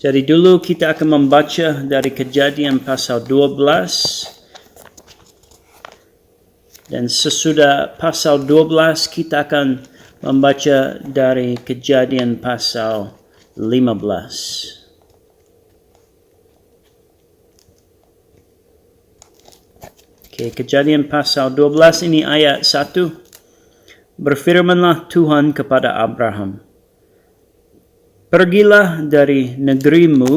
Jadi dulu kita akan membaca dari Kejadian pasal 12. Dan sesudah pasal 12 kita akan membaca dari Kejadian pasal 15. Kejadian pasal 12 ini ayat 1. Berfirmanlah Tuhan kepada Abraham, pergilah dari negerimu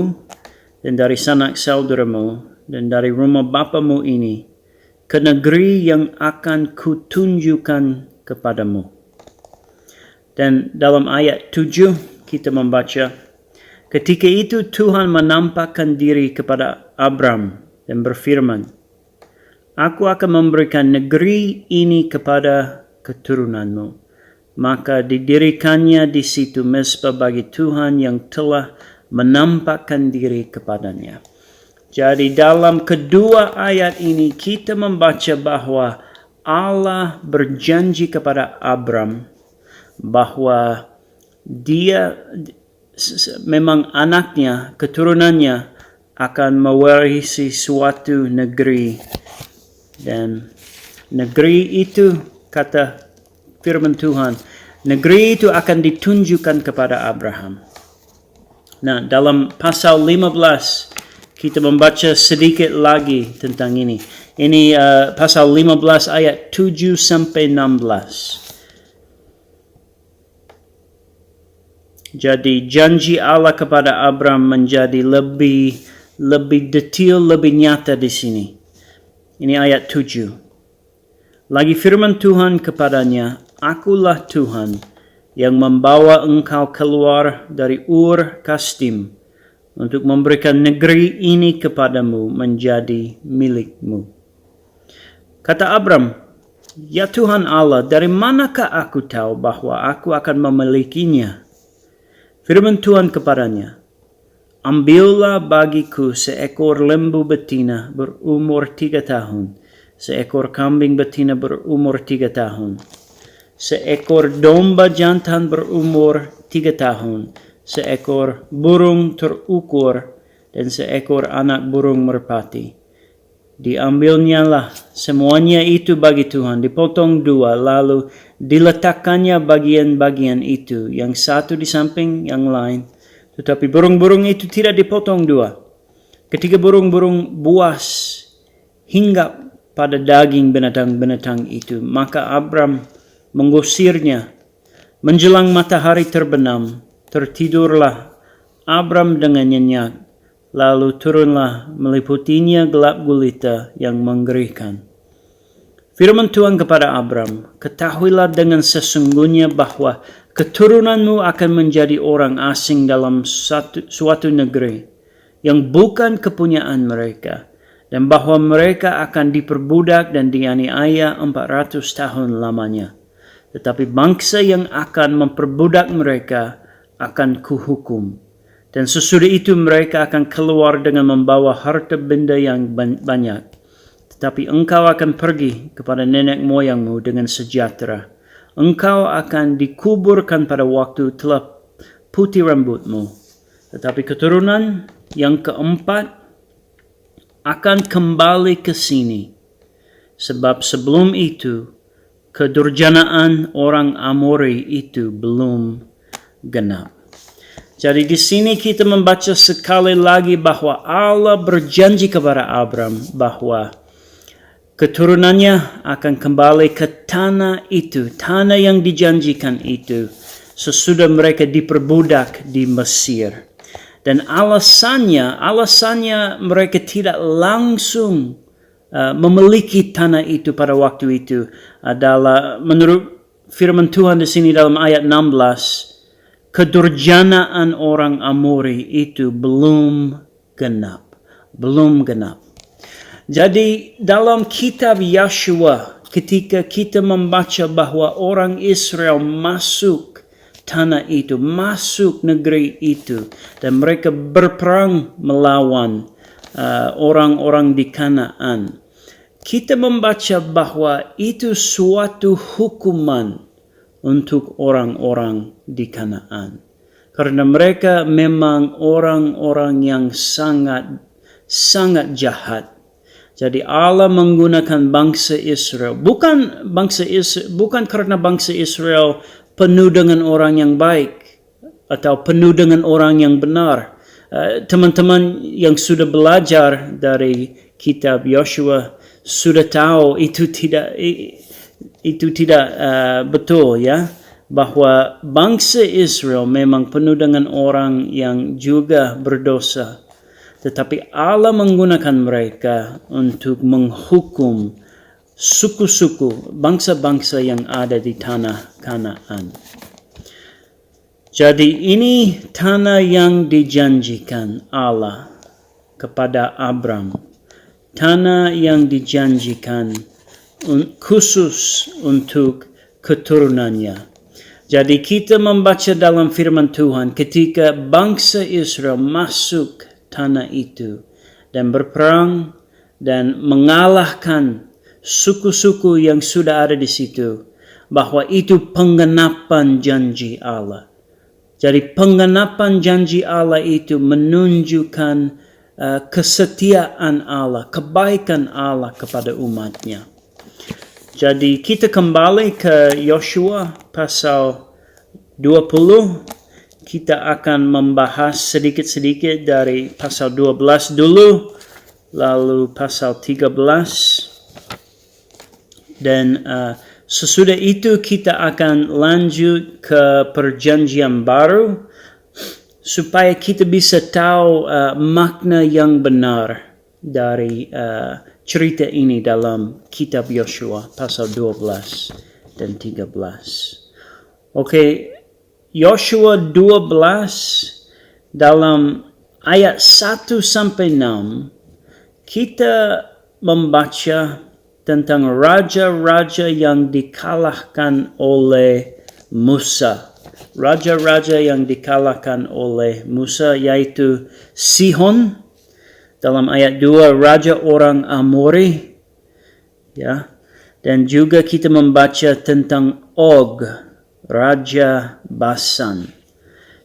dan dari sanak saudaramu dan dari rumah bapamu ini ke negeri yang akan kutunjukkan kepadamu. Dan dalam ayat 7 kita membaca, ketika itu Tuhan menampakkan diri kepada Abram dan berfirman, aku akan memberikan negeri ini kepada keturunanmu. Maka didirikannya di situ mezbah bagi Tuhan yang telah menampakkan diri kepadanya. Jadi dalam kedua ayat ini kita membaca bahwa Allah berjanji kepada Abram bahwa dia memang anaknya, keturunannya akan mewarisi suatu negeri. Dan negeri itu, kata firman Tuhan, negeri itu akan ditunjukkan kepada Abraham. Nah, dalam pasal 15 kita membaca sedikit lagi tentang ini. Ini pasal 15 ayat 7 sampai 16. Jadi janji Allah kepada Abraham menjadi lebih detail, lebih nyata di sini. Ini ayat 7. Lagi firman Tuhan kepadanya, akulah Tuhan yang membawa engkau keluar dari Ur Kasdim untuk memberikan negeri ini kepadamu menjadi milikmu. Kata Abram, ya Tuhan Allah, dari manakah aku tahu bahwa aku akan memilikinya? Firman Tuhan kepadanya, ambillah bagiku seekor lembu betina berumur 3 tahun, seekor kambing betina berumur 3 tahun, seekor domba jantan berumur 3 tahun, seekor burung terukur, dan seekor anak burung merpati. Diambilnyalah semuanya itu bagi Tuhan, dipotong 2, lalu diletakkannya bagian-bagian itu, yang satu di samping yang lain. Tetapi burung-burung itu tidak dipotong 2. Ketika burung-burung buas hinggap pada daging binatang-binatang itu, maka Abram mengusirnya. Menjelang matahari terbenam, tertidurlah Abram dengan nyenyak, lalu turunlah meliputinya gelap gulita yang mengerikan. Firman Tuhan kepada Abram, ketahuilah dengan sesungguhnya bahwa keturunanmu akan menjadi orang asing dalam suatu negeri yang bukan kepunyaan mereka, dan bahwa mereka akan diperbudak dan dianiaya 400 tahun lamanya. Tetapi bangsa yang akan memperbudak mereka akan kuhukum. Dan sesudah itu mereka akan keluar dengan membawa harta benda yang banyak. Tetapi engkau akan pergi kepada nenek moyangmu dengan sejahtera. Engkau akan dikuburkan pada waktu telah putih rambutmu. Tetapi keturunan yang keempat akan kembali ke sini. Sebab sebelum itu, kedurjanaan orang Amori itu belum genap. Jadi di sini kita membaca sekali lagi bahwa Allah berjanji kepada Abram bahwa keturunannya akan kembali ke tanah itu, tanah yang dijanjikan itu, sesudah mereka diperbudak di Mesir. Dan alasannya mereka tidak langsung memiliki tanah itu pada waktu itu adalah menurut firman Tuhan di sini dalam ayat 16, kedurjanaan orang Amori itu belum genap. Jadi dalam kitab Yashua, ketika kita membaca bahwa orang Israel masuk tanah itu, masuk negeri itu, dan mereka berperang melawan orang-orang di Kanaan, kita membaca bahwa itu suatu hukuman untuk orang-orang di Kanaan. Karena mereka memang orang-orang yang sangat jahat. Jadi Allah menggunakan bangsa Israel. Bukan karena bangsa Israel penuh dengan orang yang baik atau penuh dengan orang yang benar. Teman-teman yang sudah belajar dari kitab Yosua sudah tahu itu tidak betul, ya, bahwa bangsa Israel memang penuh dengan orang yang juga berdosa, tetapi Allah menggunakan mereka untuk menghukum suku-suku bangsa-bangsa yang ada di tanah Kanaan. Jadi ini tanah yang dijanjikan Allah kepada Abram, tanah yang dijanjikan khusus untuk keturunannya. Jadi kita membaca dalam firman Tuhan ketika bangsa Israel masuk tanah itu dan berperang dan mengalahkan suku-suku yang sudah ada di situ, bahwa itu penggenapan janji Allah. Jadi penggenapan janji Allah itu menunjukkan kesetiaan Allah, kebaikan Allah kepada umatnya. Jadi kita kembali ke Yosua pasal 20. Kita akan membahas sedikit-sedikit dari pasal 12 dulu, lalu pasal 13. Dan sesudah itu kita akan lanjut ke perjanjian baru, supaya kita bisa tahu makna yang benar dari cerita ini dalam kitab Yosua pasal 12 dan 13. Oke, Yosua 12 dalam ayat 1 sampai 6 kita membaca tentang raja-raja yang dikalahkan oleh Musa. Raja-raja yang dikalahkan oleh Musa yaitu Sihon. Dalam ayat 2, raja orang Amori, ya. Dan juga kita membaca tentang Og, raja Basan.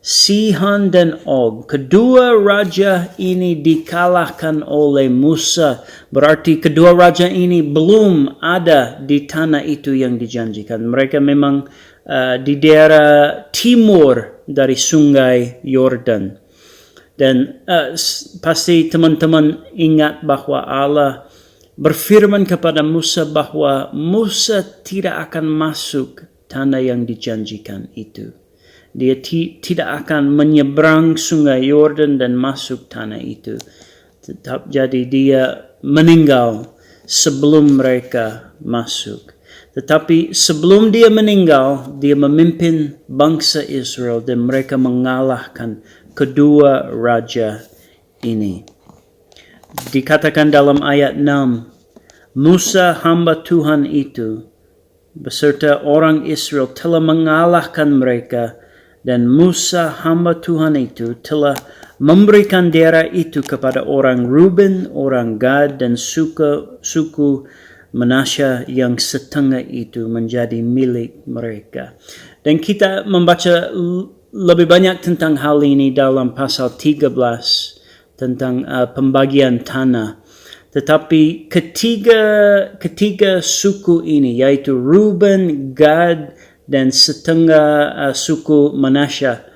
Sihon dan Og, kedua raja ini dikalahkan oleh Musa. Berarti kedua raja ini belum ada di tanah itu yang dijanjikan. Mereka memang di daerah timur dari sungai Yordan. Dan pasti teman-teman ingat bahwa Allah berfirman kepada Musa bahwa Musa tidak akan masuk tanah yang dijanjikan itu. Dia tidak akan menyeberang sungai Yordan dan masuk tanah itu. Jadi dia meninggal sebelum mereka masuk. Tetapi sebelum dia meninggal, dia memimpin bangsa Israel dan mereka mengalahkan kedua raja ini. Dikatakan dalam ayat 6, Musa hamba Tuhan itu beserta orang Israel telah mengalahkan mereka, dan Musa hamba Tuhan itu telah memberikan daerah itu kepada orang Ruben, orang Gad, dan suku Manasya yang setengah itu menjadi milik mereka. Dan kita membaca lebih banyak tentang hal ini dalam pasal 13 tentang pembagian tanah. Tetapi ketiga suku ini, yaitu Ruben, Gad, dan setengah suku Manasya,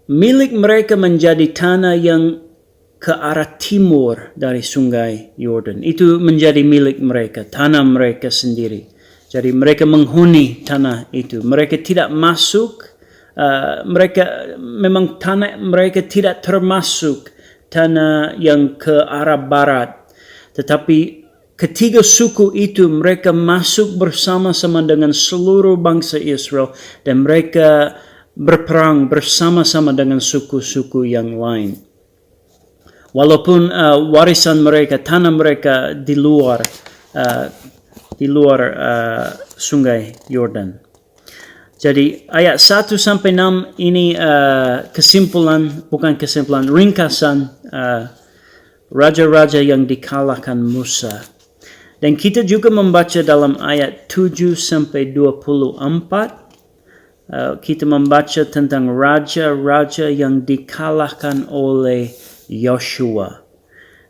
milik mereka menjadi tanah yang ke arah timur dari sungai Yordan. Itu menjadi milik mereka, tanah mereka sendiri. Jadi mereka menghuni tanah itu. Mereka tidak masuk. Memang tanah mereka tidak termasuk tanah yang ke arah barat. Tetapi ketiga suku itu mereka masuk bersama-sama dengan seluruh bangsa Israel, dan mereka berperang bersama-sama dengan suku-suku yang lain. Walaupun warisan mereka, tanah mereka di luar sungai Yordan. Jadi ayat 1 sampai 6 ini ringkasan raja-raja yang dikalahkan Musa. Dan kita juga membaca dalam ayat 7 sampai 24 kita membaca tentang raja-raja yang dikalahkan oleh Yosua.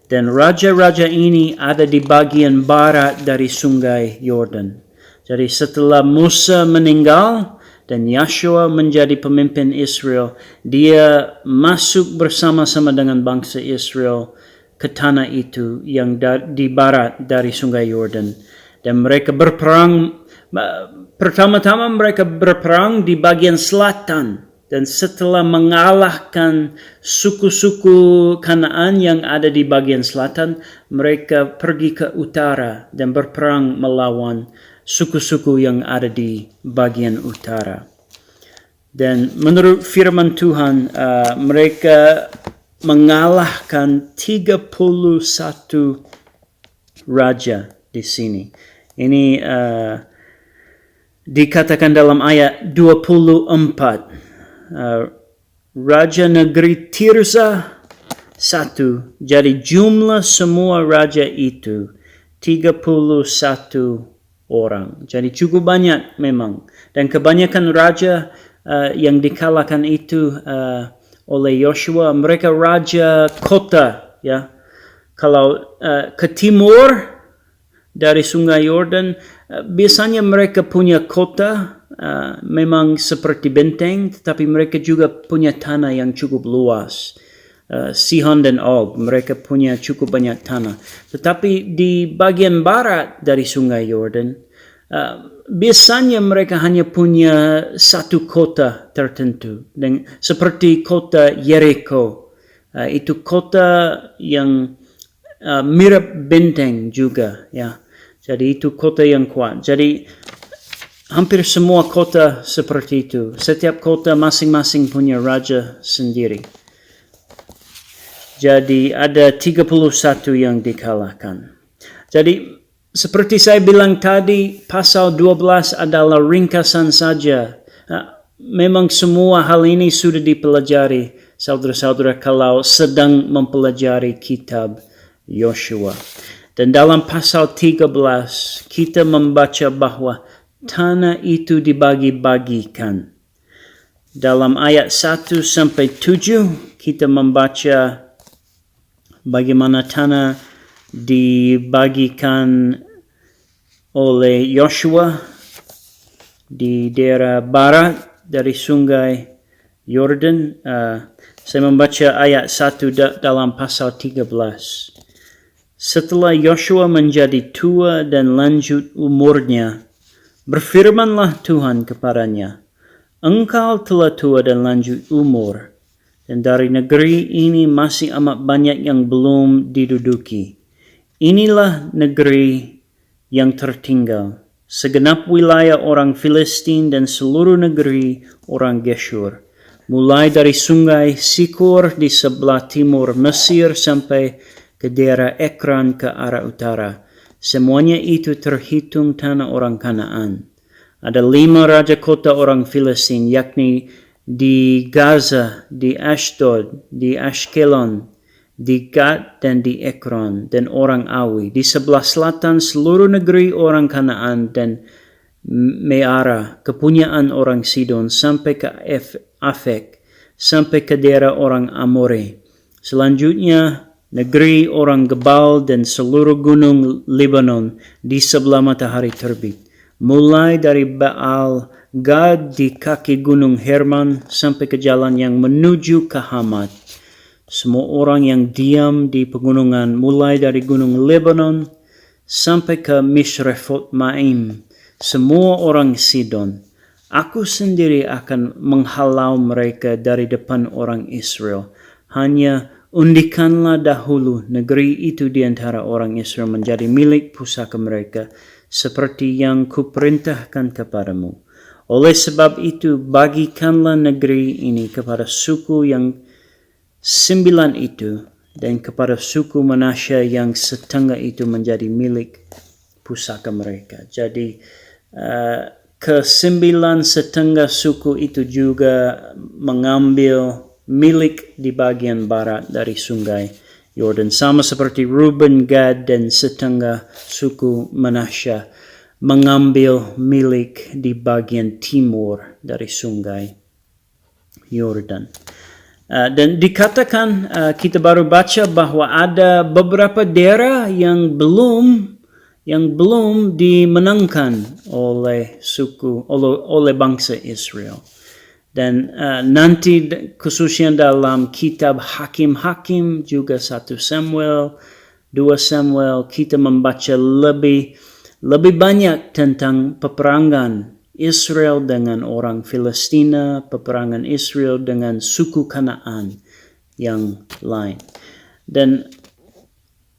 Dan raja-raja ini ada di bagian barat dari sungai Yordan. Jadi setelah Musa meninggal dan Yosua menjadi pemimpin Israel, dia masuk bersama-sama dengan bangsa Israel ke tanah itu yang di barat dari sungai Yordan. Dan mereka berperang, pertama-tama mereka berperang di bagian selatan. Dan setelah mengalahkan suku-suku Kanaan yang ada di bagian selatan, mereka pergi ke utara dan berperang melawan suku-suku yang ada di bagian utara. Dan menurut firman Tuhan, mereka mengalahkan 31 raja di sini. Ini dikatakan dalam ayat 24. Raja negeri Tirza 1. Jadi jumlah semua raja itu 31 orang. Jadi cukup banyak memang. Dan kebanyakan raja yang dikalahkan itu oleh Yosua, mereka raja kota, ya. Kalau ke timur dari sungai Yordan, biasanya mereka punya kota, memang seperti benteng, tetapi mereka juga punya tanah yang cukup luas. Sihon dan Og, mereka punya cukup banyak tanah. Tetapi di bagian barat dari sungai Yordan, biasanya mereka hanya punya satu kota tertentu. Dan seperti kota Jericho, itu kota yang mirip benteng juga, ya. Jadi itu kota yang kuat. Jadi hampir semua kota seperti itu. Setiap kota masing-masing punya raja sendiri. Jadi ada 31 yang dikalahkan. Jadi seperti saya bilang tadi, pasal 12 adalah ringkasan saja. Memang semua hal ini sudah dipelajari, saudara-saudara, kalau sedang mempelajari kitab Yosua. Dan dalam pasal 13, kita membaca bahwa tanah itu dibagi-bagikan. Dalam ayat 1 sampai 7, kita membaca bagaimana tanah dibagikan oleh Yosua di daerah barat dari sungai Yordan. Saya membaca ayat 1 dalam pasal 13. Setelah Yosua menjadi tua dan lanjut umurnya, berfirmanlah Tuhan kepadanya, "Engkau telah tua dan lanjut umur, dan dari negeri ini masih amat banyak yang belum diduduki. Inilah negeri yang tertinggal, segenap wilayah orang Filistin dan seluruh negeri orang Geshur, mulai dari sungai Sikur di sebelah timur Mesir sampai ke daerah Ekron ke arah utara. Semuanya itu terhitung tanah orang Kanaan. Ada 5 raja kota orang Filistin, yakni di Gaza, di Ashdod, di Ashkelon, di Gat, dan di Ekron, dan orang Awi. Di sebelah selatan seluruh negeri orang Kanaan dan Meara, kepunyaan orang Sidon, sampai ke Afek, sampai ke daerah orang Amore. Selanjutnya, negeri orang Gebal dan seluruh gunung Lebanon di sebelah matahari terbit. Mulai dari Baal Gad di kaki gunung Herman sampai ke jalan yang menuju ke Hamat. Semua orang yang diam di pegunungan mulai dari gunung Lebanon sampai ke Mishrefot Maim. Semua orang Sidon. Aku sendiri akan menghalau mereka dari depan orang Israel. Hanya undikanlah dahulu negeri itu di antara orang Israel menjadi milik pusaka mereka, seperti yang kuperintahkan kepadamu. Oleh sebab itu, bagikanlah negeri ini kepada suku yang 9 itu, dan kepada suku Manasya yang setengah itu menjadi milik pusaka mereka. Jadi, ke-9 setengah suku itu juga mengambil milik di bagian barat dari sungai Yordan, sama seperti Ruben, Gad, dan setengah suku Manasya mengambil milik di bagian timur dari sungai Yordan. Dan dikatakan kita baru baca bahwa ada beberapa daerah yang belum dimenangkan oleh bangsa Israel. Dan nanti khususnya dalam kitab Hakim-Hakim juga 1 Samuel, 2 Samuel kita membaca lebih banyak tentang peperangan Israel dengan orang Filistina, peperangan Israel dengan suku Kanaan yang lain. Dan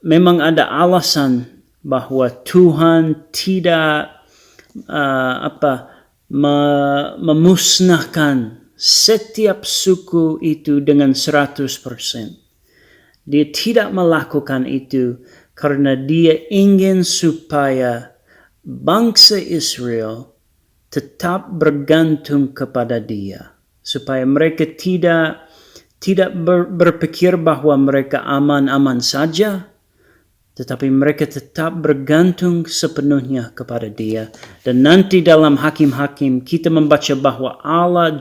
memang ada alasan bahwa Tuhan tidak memusnahkan setiap suku itu dengan 100%. Dia tidak melakukan itu karena dia ingin supaya bangsa Israel tetap bergantung kepada dia, supaya mereka tidak berpikir bahwa mereka aman-aman saja, tetapi mereka tetap bergantung sepenuhnya kepada dia. Dan nanti dalam Hakim-Hakim kita membaca bahwa Allah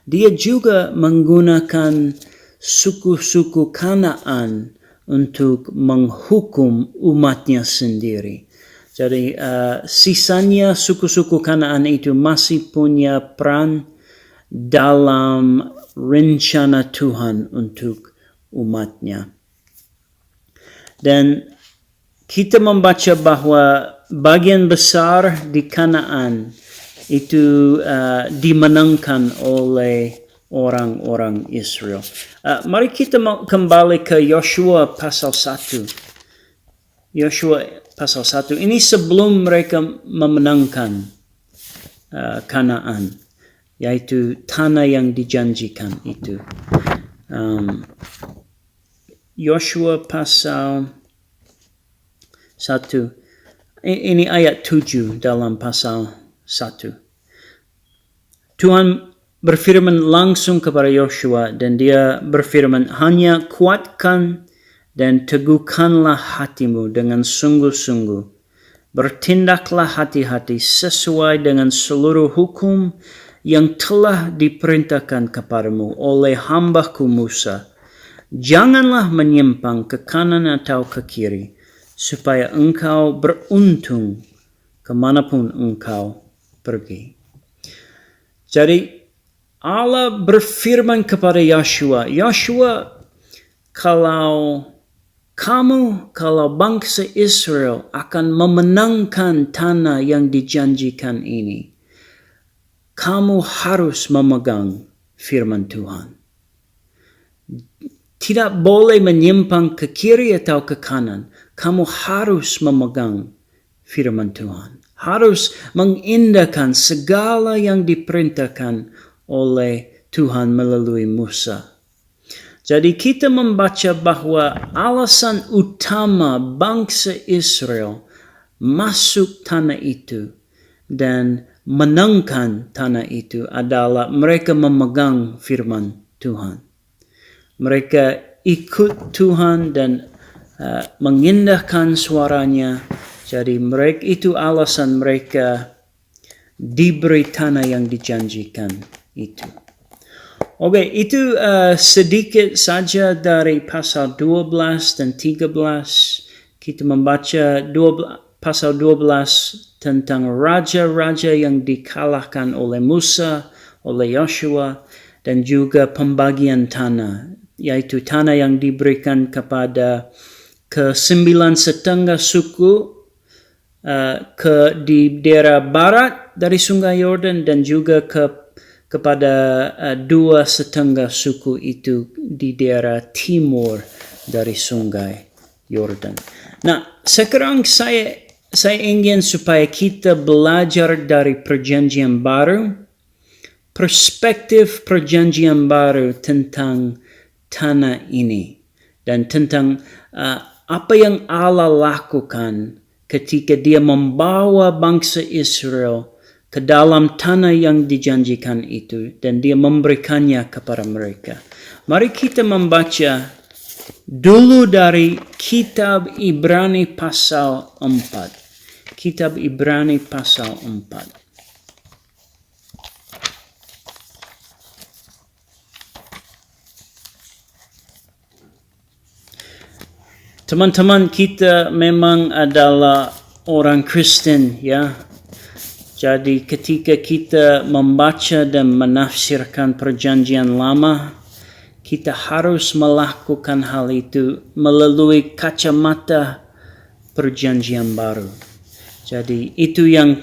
dia juga menggunakan suku-suku Kanaan untuk menghukum umatnya sendiri. Jadi sisanya suku-suku Kanaan itu masih punya peran dalam rencana Tuhan untuk umatnya. Dan kita membaca bahwa bagian besar di Kanaan itu dimenangkan oleh orang-orang Israel. Mari kita kembali ke Yosua pasal 1. Yosua pasal 1 ini sebelum mereka memenangkan Kanaan, yaitu tanah yang dijanjikan itu. Yosua pasal 1, ini ayat 7 dalam pasal 1. Tuhan berfirman langsung kepada Yosua dan dia berfirman, hanya kuatkan dan teguhkanlah hatimu dengan sungguh-sungguh. Bertindaklah hati-hati sesuai dengan seluruh hukum yang telah diperintahkan kepadamu oleh hamba-Ku Musa. Janganlah menyimpang ke kanan atau ke kiri, supaya engkau beruntung kemanapun engkau pergi. Jadi Allah berfirman kepada Yosua, kalau bangsa Israel akan memenangkan tanah yang dijanjikan ini, kamu harus memegang firman Tuhan. Tidak boleh menyimpang ke kiri atau ke kanan. Kamu harus memegang firman Tuhan. Harus mengindahkan segala yang diperintahkan oleh Tuhan melalui Musa. Jadi kita membaca bahwa alasan utama bangsa Israel masuk tanah itu dan menangkan tanah itu adalah mereka memegang firman Tuhan. Mereka ikut Tuhan dan mengindahkan suaranya. Jadi mereka itu alasan mereka diberi tanah yang dijanjikan itu. Oke, itu sedikit saja dari pasal 12 dan 13. Kita membaca pasal 12 tentang raja-raja yang dikalahkan oleh Musa, oleh Yosua, dan juga pembagian tanah, yaitu tanah yang diberikan kepada ke-9,5 suku di daerah barat dari sungai Yordan dan juga kepada 2,5 suku itu di daerah timur dari sungai Yordan. Nah, sekarang saya ingin supaya kita belajar dari perjanjian baru, perspektif perjanjian baru tentang tanah ini dan tentang apa yang Allah lakukan ketika dia membawa bangsa Israel ke dalam tanah yang dijanjikan itu dan dia memberikannya kepada mereka. Mari kita membaca dulu dari kitab Ibrani pasal 4. Kitab Ibrani pasal 4. Teman-teman, kita memang adalah orang Kristen, ya. Jadi ketika kita membaca dan menafsirkan perjanjian lama, kita harus melakukan hal itu melalui kacamata perjanjian baru. Jadi itu yang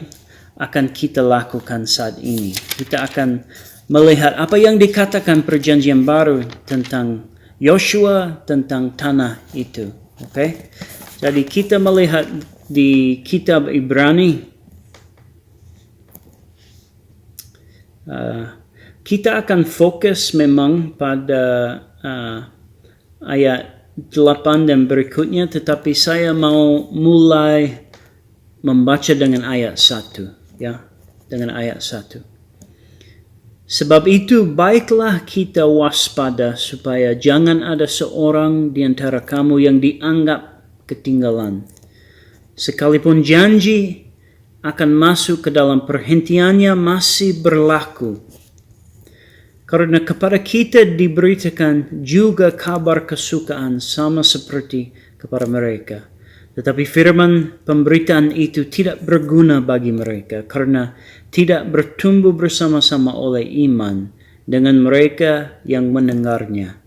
akan kita lakukan saat ini. Kita akan melihat apa yang dikatakan perjanjian baru tentang Yosua, tentang tanah itu. Oke? Jadi kita melihat di kitab Ibrani, kita akan fokus memang pada ayat 8 dan berikutnya, tetapi saya mau mulai membaca dengan ayat 1, ya, dengan ayat 1. Sebab itu baiklah kita waspada supaya jangan ada seorang di antara kamu yang dianggap ketinggalan. Sekalipun janji akan masuk ke dalam perhentiannya masih berlaku. Karena kepada kita diberitakan juga kabar kesukaan sama seperti kepada mereka. Tetapi firman pemberitaan itu tidak berguna bagi mereka karena tidak bertumbuh bersama-sama oleh iman dengan mereka yang mendengarnya.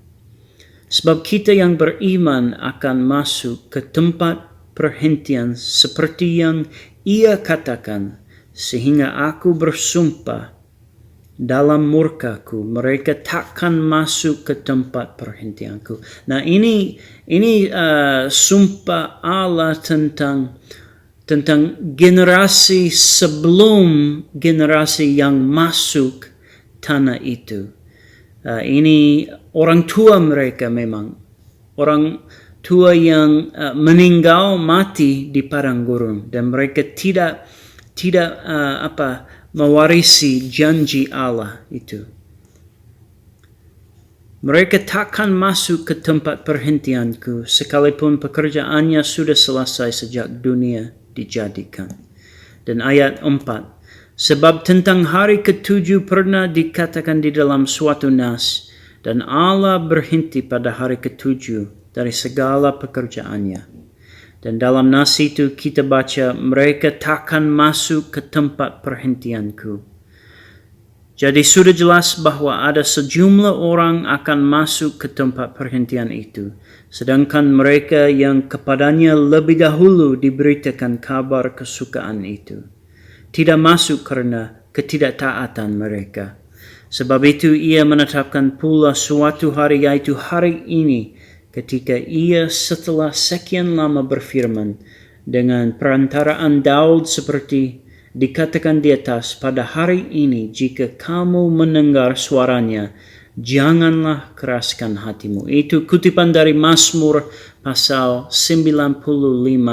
Sebab kita yang beriman akan masuk ke tempat perhentian seperti yang ia katakan, sehingga aku bersumpah dalam murkaku, mereka takkan masuk ke tempat perhentianku. Nah, ini sumpah Allah tentang generasi sebelum generasi yang masuk tanah itu. Ini orang tua mereka memang, orang tua yang meninggal mati di padang gurun dan mereka tidak mewarisi janji Allah itu. Mereka takkan masuk ke tempat perhentianku sekalipun pekerjaannya sudah selesai sejak dunia dijadikan. Dan ayat 4, sebab tentang hari ketujuh pernah dikatakan di dalam suatu nas, dan Allah berhenti pada hari ketujuh dari segala pekerjaannya. Dan dalam nas itu kita baca, mereka takkan masuk ke tempat perhentianku. Jadi sudah jelas bahwa ada sejumlah orang akan masuk ke tempat perhentian itu. Sedangkan mereka yang kepadanya lebih dahulu diberitakan kabar kesukaan itu tidak masuk karena ketidaktaatan mereka. Sebab itu ia menetapkan pula suatu hari, yaitu hari ini, ketika ia setelah sekian lama berfirman dengan perantaraan Daud seperti dikatakan di atas, pada hari ini jika kamu mendengar suaranya, janganlah keraskan hatimu. Itu kutipan dari Mazmur pasal 95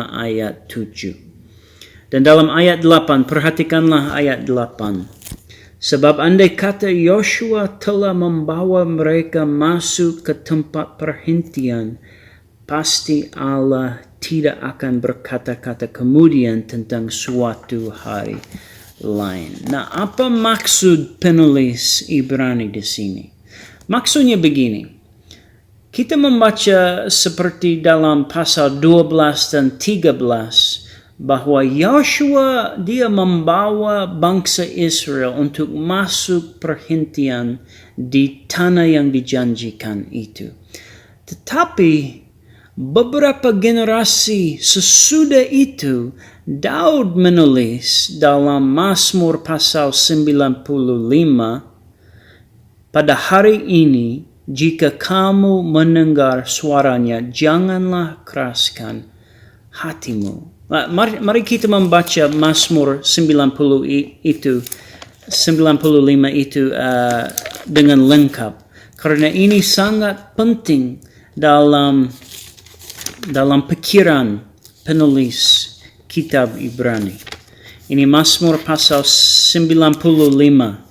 ayat 7. Dan dalam ayat 8, perhatikanlah ayat 8. Sebab andai kata Yosua telah membawa mereka masuk ke tempat perhentian, pasti Allah tidak akan berkata-kata kemudian tentang suatu hari lain. Nah, apa maksud penulis Ibrani di sini? Maksudnya begini, kita membaca seperti dalam pasal 12 dan 13, bahwa Yosua dia membawa bangsa Israel untuk masuk perhentian di tanah yang dijanjikan itu. Tetapi beberapa generasi sesudah itu, Daud menulis dalam Mazmur pasal 95, pada hari ini jika kamu mendengar suaranya, janganlah keraskan hatimu. Mari kita membaca Mazmur 95 itu dengan lengkap, karena ini sangat penting dalam pikiran penulis kitab Ibrani. Ini Mazmur pasal 95.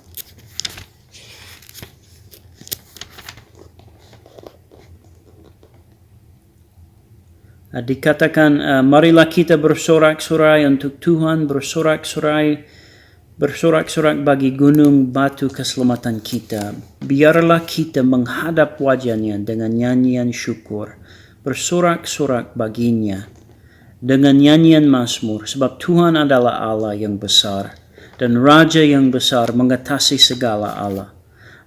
Dikatakan, marilah kita bersorak-sorai untuk Tuhan, bersorak-sorai bagi gunung batu keselamatan kita. Biarlah kita menghadap wajahnya dengan nyanyian syukur. bersorak-sorak baginya dengan nyanyian mazmur, sebab Tuhan adalah Allah yang besar dan Raja yang besar mengatasi segala Allah.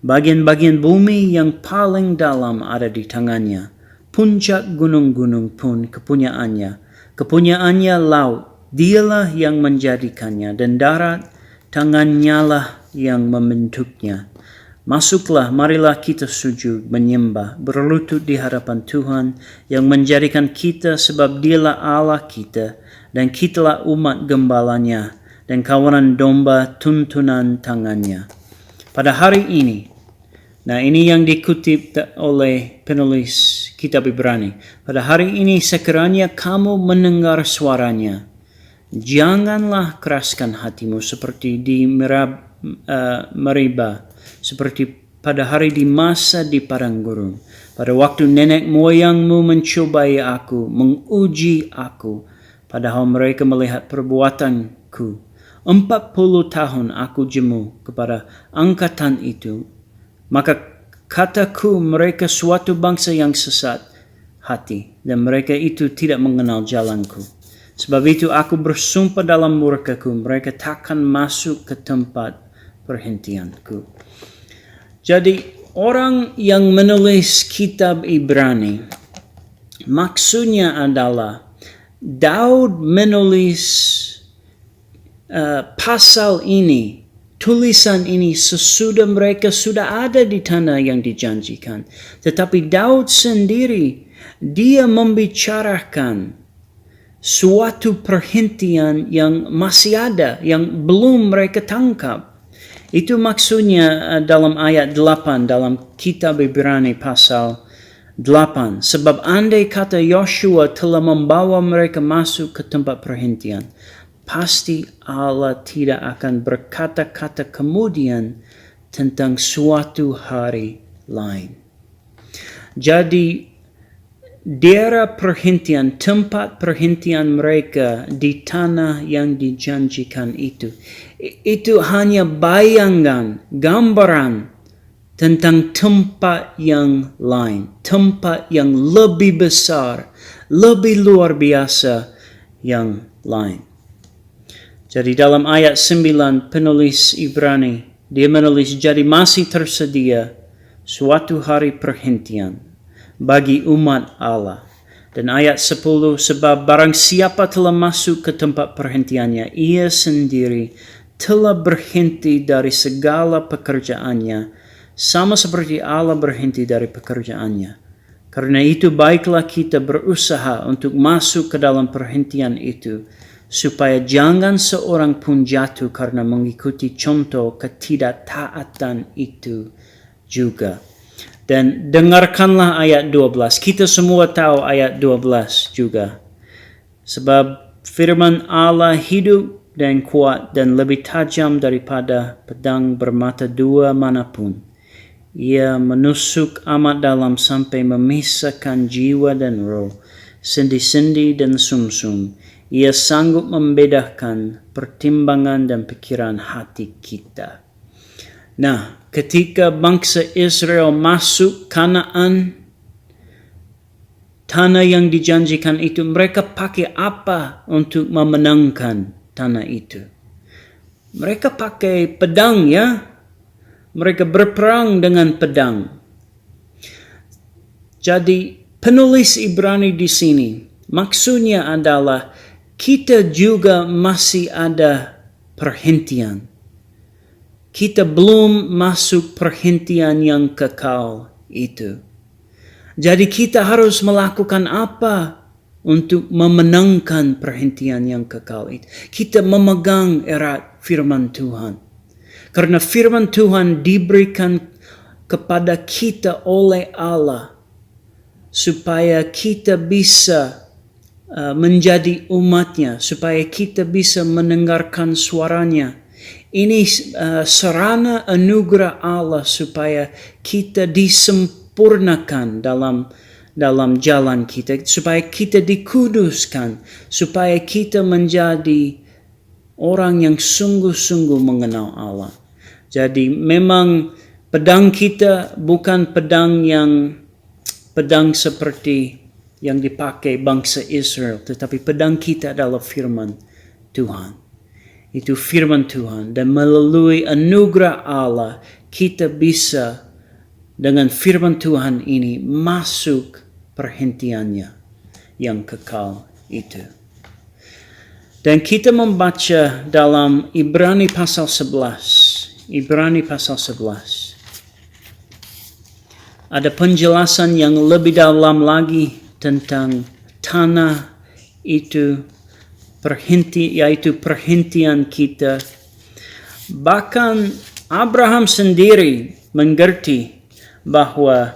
Bagian-bagian bumi yang paling dalam ada di tangannya. Puncak gunung-gunung pun kepunyaannya. Kepunyaannya laut, dialah yang menjadikannya, dan darat, tangannya lah yang membentuknya. Masuklah, marilah kita sujud, menyembah, berlutut di hadapan Tuhan yang menjadikan kita, sebab dialah Allah kita, dan kitalah umat gembalanya, dan kawanan domba tuntunan tangannya. Pada hari ini, nah ini yang dikutip oleh penulis kitab Ibrani. Pada hari ini sekiranya kamu mendengar suaranya, janganlah keraskan hatimu seperti di Meribah, seperti pada hari di masa di padang gurun. Pada waktu nenek moyangmu mencobai aku, menguji aku, padahal mereka melihat perbuatanku. 40 tahun aku jemu kepada angkatan itu. Maka kataku, mereka suatu bangsa yang sesat hati, dan mereka itu tidak mengenal jalanku. Sebab itu aku bersumpah dalam murkaku, mereka takkan masuk ke tempat perhentianku. Jadi orang yang menulis kitab Ibrani, maksudnya adalah Daud menulis pasal ini, tulisan ini sesudah mereka sudah ada di tanah yang dijanjikan. Tetapi Daud sendiri, dia membicarakan suatu perhentian yang masih ada, yang belum mereka tangkap. Itu maksudnya dalam ayat 8 dalam kitab Ibrani pasal 8. Sebab andai kata Yosua telah membawa mereka masuk ke tempat perhentian, pasti Allah tidak akan berkata-kata kemudian tentang suatu hari lain. Jadi daerah perhentian, tempat perhentian mereka di tanah yang dijanjikan itu hanya bayangan, gambaran tentang tempat yang lain, tempat yang lebih besar, lebih luar biasa yang lain. Jadi dalam ayat 9 penulis Ibrani, dia menulis, jadi masih tersedia suatu hari perhentian bagi umat Allah. Dan ayat 10, sebab barang siapa telah masuk ke tempat perhentiannya, ia sendiri telah berhenti dari segala pekerjaannya, sama seperti Allah berhenti dari pekerjaannya. Karena itu baiklah kita berusaha untuk masuk ke dalam perhentian itu, supaya jangan seorang pun jatuh karena mengikuti contoh ketidaktaatan itu juga. Dan dengarkanlah ayat 12. Kita semua tahu ayat 12 juga. Sebab firman Allah hidup dan kuat dan lebih tajam daripada pedang bermata dua manapun. Ia menusuk amat dalam sampai memisahkan jiwa dan roh, sendi-sendi dan sumsum. Ia sanggup membedakan pertimbangan dan pikiran hati kita. Nah, ketika bangsa Israel masuk Kanaan, tanah yang dijanjikan itu, mereka pakai apa untuk memenangkan tanah itu? Mereka pakai pedang, ya. Mereka berperang dengan pedang. Jadi penulis Ibrani di sini maksudnya adalah kita juga masih ada perhentian. Kita belum masuk perhentian yang kekal itu. Jadi kita harus melakukan apa untuk memenangkan perhentian yang kekal itu? Kita memegang erat firman Tuhan. Karena firman Tuhan diberikan kepada kita oleh Allah supaya kita bisa menjadi umatnya, supaya kita bisa mendengarkan suaranya. Ini sarana anugerah Allah supaya kita disempurnakan dalam jalan kita, supaya kita dikuduskan, supaya kita menjadi orang yang sungguh-sungguh mengenal Allah. Jadi memang pedang kita bukan pedang seperti yang dipakai bangsa Israel, tetapi pedang kita adalah firman Tuhan. Itu firman Tuhan, dan melalui anugerah Allah kita bisa dengan firman Tuhan ini masuk perhentiannya yang kekal itu. Dan kita membaca dalam Ibrani pasal 11. Ibrani pasal 11. Ada penjelasan yang lebih dalam lagi tentang tanah itu, yaitu perhentian kita. Bahkan Abraham sendiri mengerti bahwa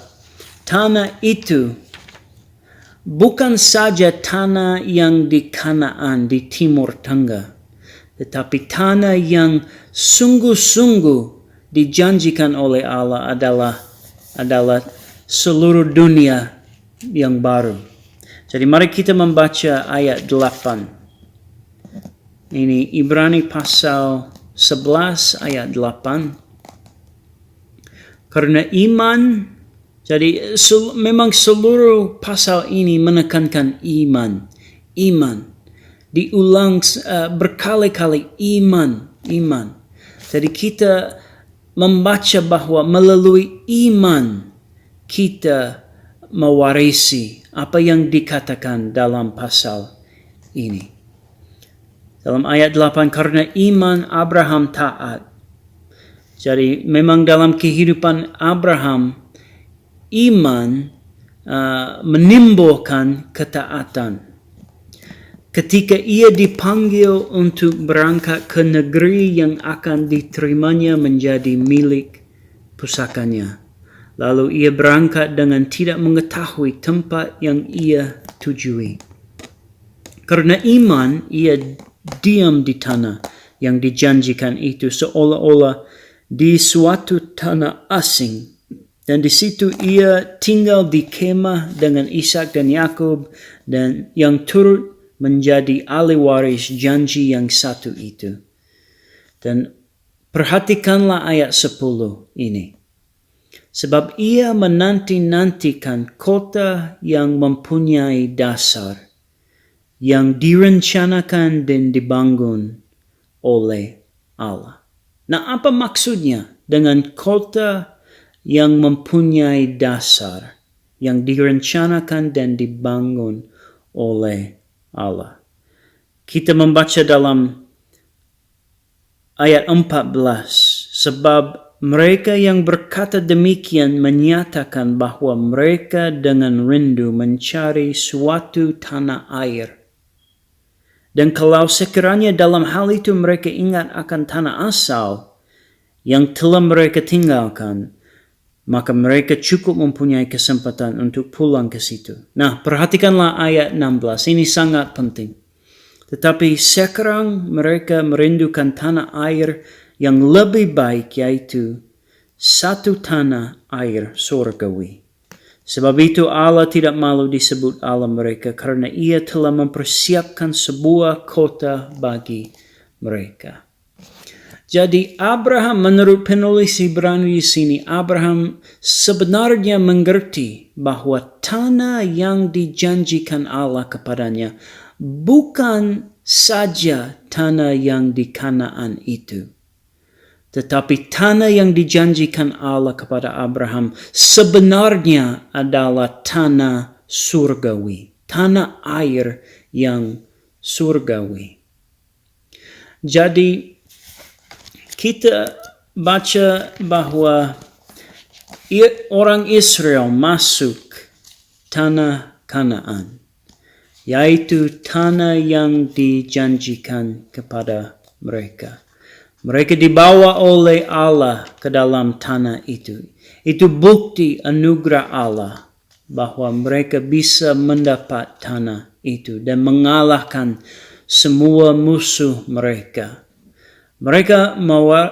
tanah itu bukan saja tanah yang di Kanaan, di Timur Tengah, tetapi tanah yang sungguh-sungguh dijanjikan oleh Allah adalah seluruh dunia yang baru. Jadi mari kita membaca ayat 8. Ini Ibrani pasal 11 ayat 8. Karena iman, jadi memang seluruh pasal ini menekankan iman. Iman. Diulang berkali-kali iman. Jadi kita membaca bahwa melalui iman kita mewarisi apa yang dikatakan dalam pasal ini. Dalam ayat 8, karena iman Abraham taat. Jadi memang dalam kehidupan Abraham, iman menimbulkan ketaatan. Ketika ia dipanggil untuk berangkat ke negeri yang akan diterimanya menjadi milik pusakanya. Lalu ia berangkat dengan tidak mengetahui tempat yang ia tujui. Karena iman, ia diam di tanah yang dijanjikan itu seolah-olah di suatu tanah asing, dan di situ ia tinggal di kemah dengan Ishak dan Yakub, dan yang turut menjadi ahli waris janji yang satu itu. Dan perhatikanlah ayat 10 ini. Sebab ia menanti-nantikan kota yang mempunyai dasar, yang direncanakan dan dibangun oleh Allah. Nah, apa maksudnya dengan kota yang mempunyai dasar, yang direncanakan dan dibangun oleh Allah? Kita membaca dalam ayat 14, sebab mereka yang berkata demikian menyatakan bahwa mereka dengan rindu mencari suatu tanah air. Dan kalau sekiranya dalam hal itu mereka ingat akan tanah asal yang telah mereka tinggalkan, maka mereka cukup mempunyai kesempatan untuk pulang ke situ. Nah, perhatikanlah ayat 16, ini sangat penting. Tetapi sekarang mereka merindukan tanah air yang lebih baik, yaitu satu tanah air surgawi. Sebab itu Allah tidak malu disebut Allah mereka, karena ia telah mempersiapkan sebuah kota bagi mereka. Jadi Abraham, menurut penulis Ibrani di sini, Abraham sebenarnya mengerti bahwa tanah yang dijanjikan Allah kepadanya bukan saja tanah yang di Kanaan itu, tetapi tanah yang dijanjikan Allah kepada Abraham sebenarnya adalah tanah surgawi, tanah air yang surgawi. Jadi kita baca bahwa orang Israel masuk tanah Kanaan, yaitu tanah yang dijanjikan kepada mereka. Mereka dibawa oleh Allah ke dalam tanah itu. Itu bukti anugerah Allah bahwa mereka bisa mendapat tanah itu dan mengalahkan semua musuh mereka. Mereka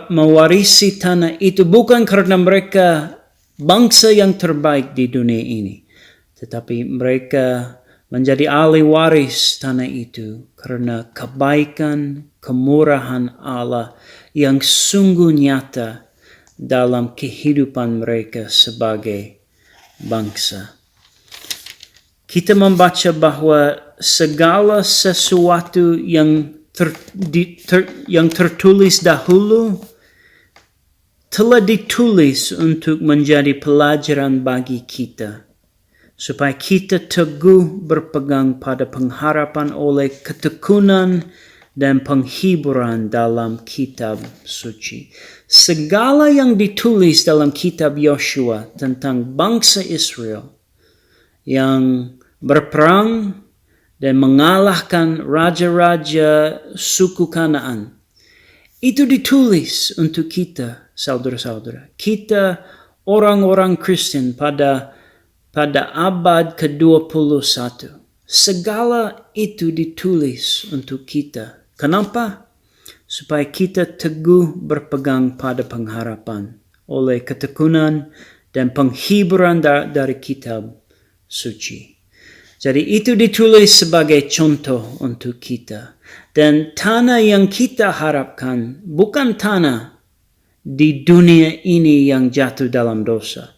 mewarisi tanah itu bukan karena mereka bangsa yang terbaik di dunia ini, tetapi mereka menjadi ahli waris tanah itu karena kebaikan, kemurahan Allah yang sungguh nyata dalam kehidupan mereka sebagai bangsa. kita membaca bahwa segala sesuatu yang tertulis dahulu telah ditulis untuk menjadi pelajaran bagi kita, supaya kita teguh berpegang pada pengharapan oleh ketekunan dan penghiburan dalam kitab suci. Segala yang ditulis dalam kitab Yosua tentang bangsa Israel yang berperang dan mengalahkan raja-raja suku Kanaan, itu ditulis untuk kita, saudara-saudara. Kita orang-orang Kristen pada abad ke-21. Segala itu ditulis untuk kita. Kenapa? Supaya kita teguh berpegang pada pengharapan oleh ketekunan dan penghiburan dari kitab suci. Jadi itu ditulis sebagai contoh untuk kita. Dan tanah yang kita harapkan bukan tanah di dunia ini yang jatuh dalam dosa.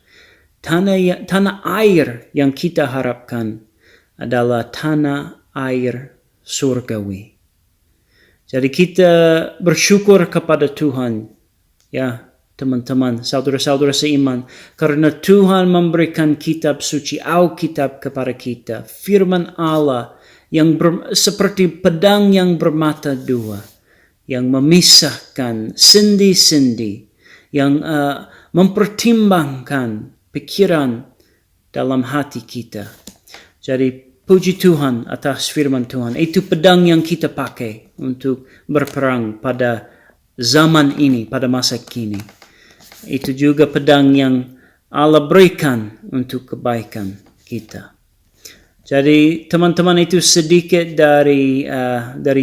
Tanah air yang kita harapkan adalah tanah air surgawi. Jadi kita bersyukur kepada Tuhan, ya teman-teman, saudara-saudara seiman, karena Tuhan memberikan kitab suci, Alkitab kepada kita, firman Allah yang seperti pedang yang bermata dua, yang memisahkan sendi-sendi, yang mempertimbangkan pikiran dalam hati kita. Jadi puji Tuhan atas firman Tuhan. Itu pedang yang kita pakai untuk berperang pada zaman ini, pada masa kini. Itu juga pedang yang Allah berikan untuk kebaikan kita. Jadi teman-teman, itu sedikit dari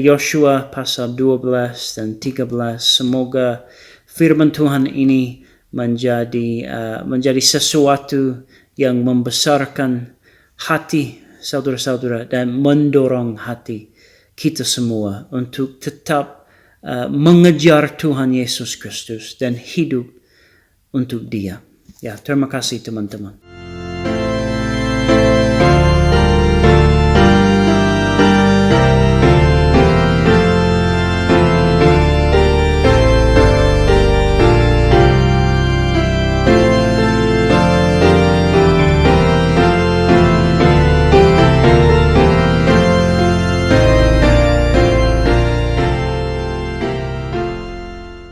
Yosua pasal 12 dan 13. Semoga firman Tuhan ini menjadi sesuatu yang membesarkan hati saudara-saudara dan mendorong hati kita semua untuk tetap mengejar Tuhan Yesus Kristus dan hidup untuk Dia. Ya, terima kasih teman-teman.